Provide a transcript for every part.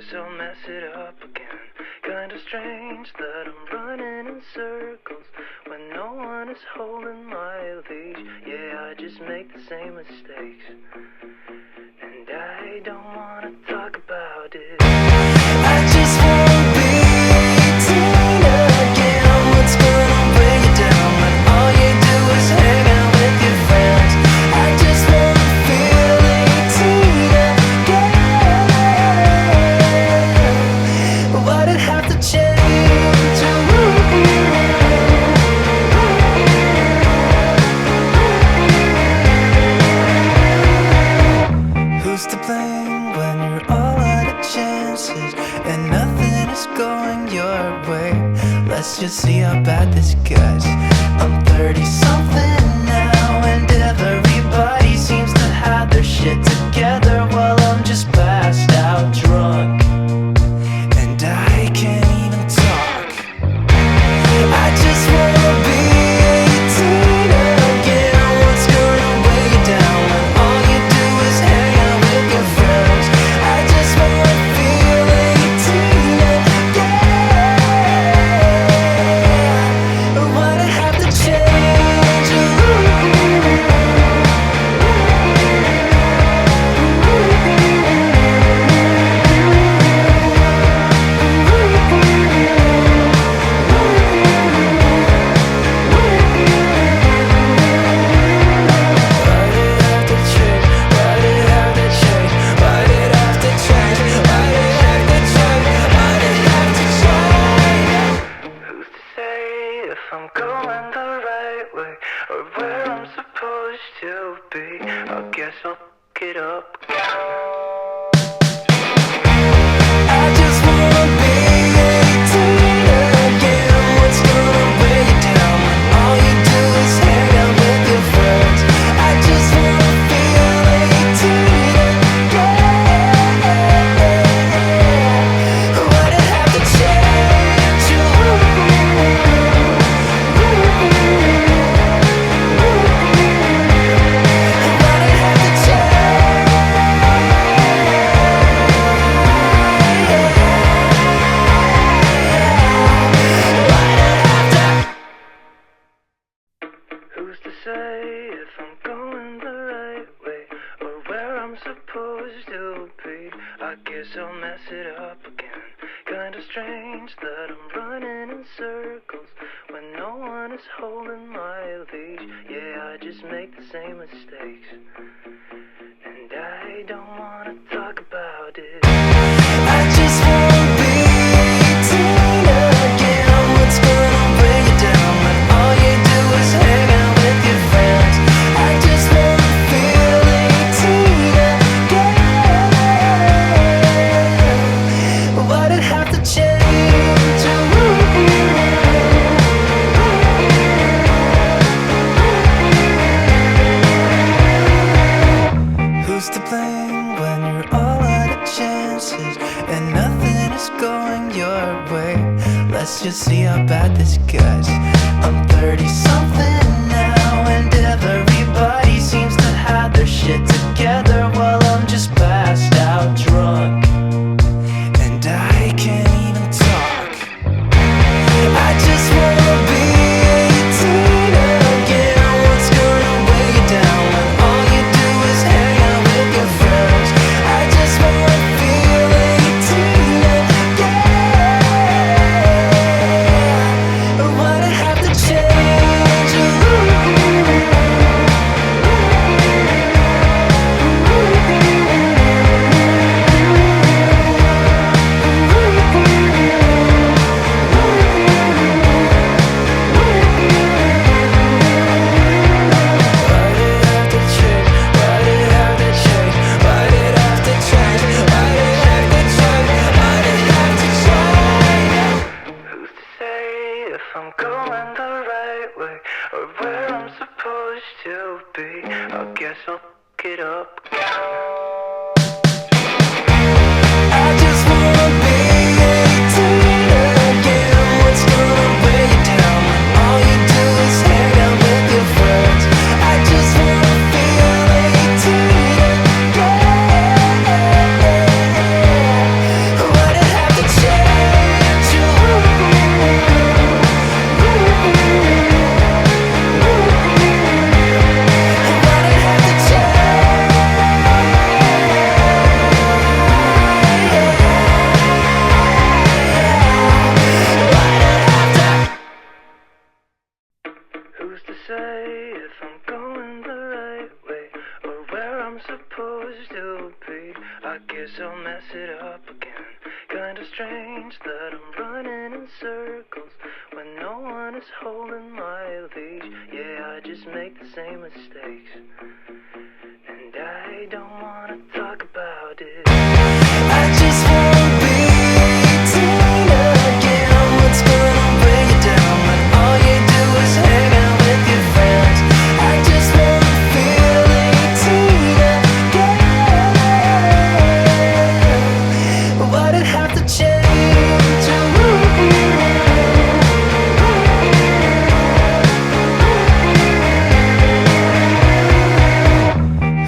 guess I'll mess it up again. Kinda strange that I'm running in circles when no one is holding my leash. Yeah, I just make the same mistakes, and I don't wanna talk about it. I just wanna be teen again. What's gonna bring you down when all you do is hang out with your friends? I just wanna feel 18 again. Why'd it have to change? Who's to blame when you're all out of chances and nothing is going your way? Let's just see how bad this gets. I'm 30 something now and everybody seems to have their shit together while I'm just passed out drunk, and I can't even talk. I just wanna be 18 again. What's gonna weigh you down when all you do is hang out with your friends? I just wanna feel 18 again. Why'd it have to change? Who's to say if I'm going the right way or where I'm supposed to be? I guess I'll pick it up again. I just wanna be 18 again. What's gonna weigh you down when all you do is hang out with your friends? I just wanna feel 18 again. Why'd it have to change? Why'd it have to Who's to say if I'm going the right way or where I'm supposed to be? I guess I'll mess it up again. Kinda strange that I'm running in circles when no one is holding my leash. Yeah, I just make the same mistakes, and I don't wanna talk about it. I just wanna be 18 again. What's gonna bring you down when all you do is hang out with your friends? I just wanna feel 18 again. Why'd it have to change? Who's to blame when you're all out of chances and nothing is going your way? Let's just see how bad this gets. I'm 30 something now and everybody seems to have their shit together while I'm just passed out drunk, and I can't even talk. I just wanna be 18 again. What's gonna weigh you down when all you do is hang out with your friends? I just wanna feel 18 again. Why'd it have to change? Who's to say if I'm going the right way or where I'm supposed to be? I guess I'll pick it up again. I just wanna be 18 again. What's gonna weigh you down when all you do is hang out with your friends? I just wanna feel 18 again. Kinda strange that I'm running in circles when no one is holding my leash. Yeah, I just make the same mistakes, and I don't wanna talk about it. I just wanna be 18 again. What's gonna bring you down when all you do is hang out with your friends? I just wanna feel 18 again. Why'd it have to change?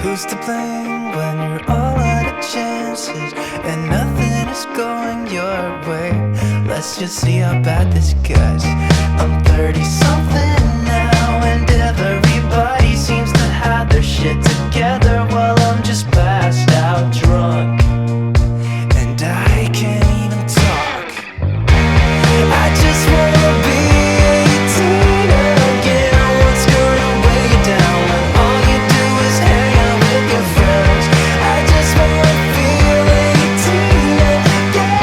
Who's to blame when you're all out of chances and nothing is going your way? Let's just see how bad this gets. I'm 30 something now and everybody seems to have their shit together while I'm just passed out drunk and I can't even talk. I just wanna be 18 again. What's gonna weigh you down when all you do is hang out with your friends? I just wanna feel 18 again.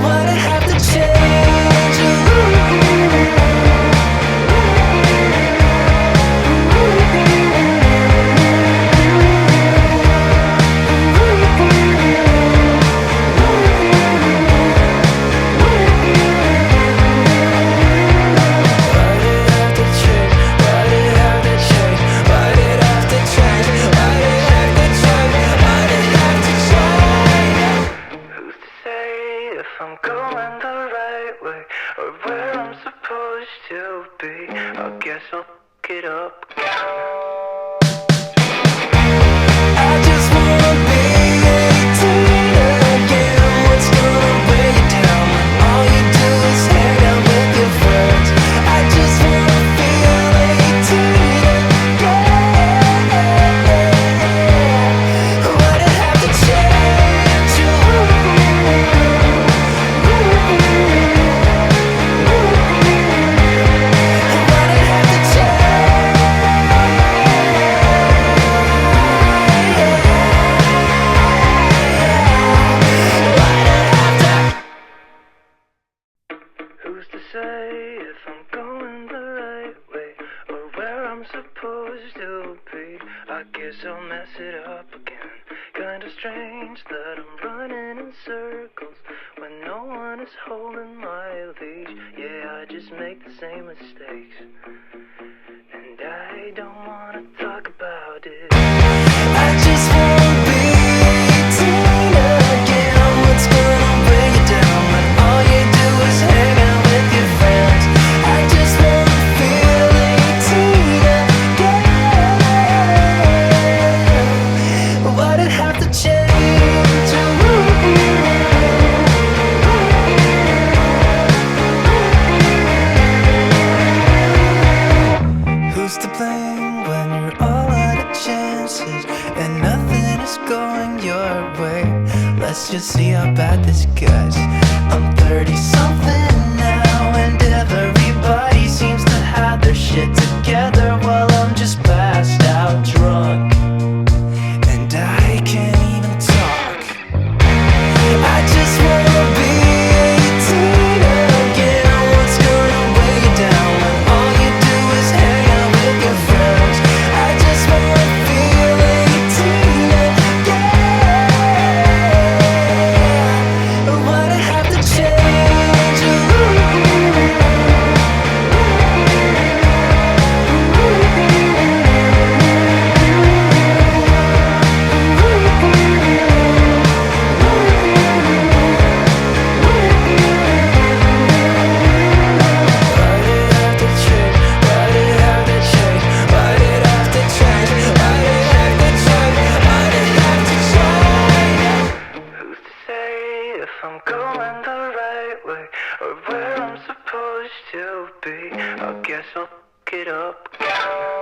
Why'd it have to change? I'm going the right way or where I'm supposed to be. I guess I'll pick it up again. I just wanna be 18 again. What's gonna weigh you down when all you do is hang out with your friends? I just wanna feel 18 again. Why'd it have to change? Who's to say if I'm going the right way or where I'm supposed to be? I guess I'll mess it up again. Kinda strange that I'm running in circles when no one is holding my leash. Yeah, I just make the same mistakes, and I don't wanna talk about it. I just wanna be 18 again. What's gonna bring you down when all you do is hang out with your friends? I just wanna feel 18 again. Why'd it have to change? Who's to blame when you're all out of chances and nothing is going your way? Let's just see how bad this gets. I'm 30 something now and everybody seems to have their shit together while I'm just passed out drunk and I can't even talk. I just wanna be 18 again. What's gonna weigh you down when all you do is hang out with your friends? I just wanna feel 18 again. Why'd it have to change? I'm going the right way or where I'm supposed to be. I guess I'll pick it up again.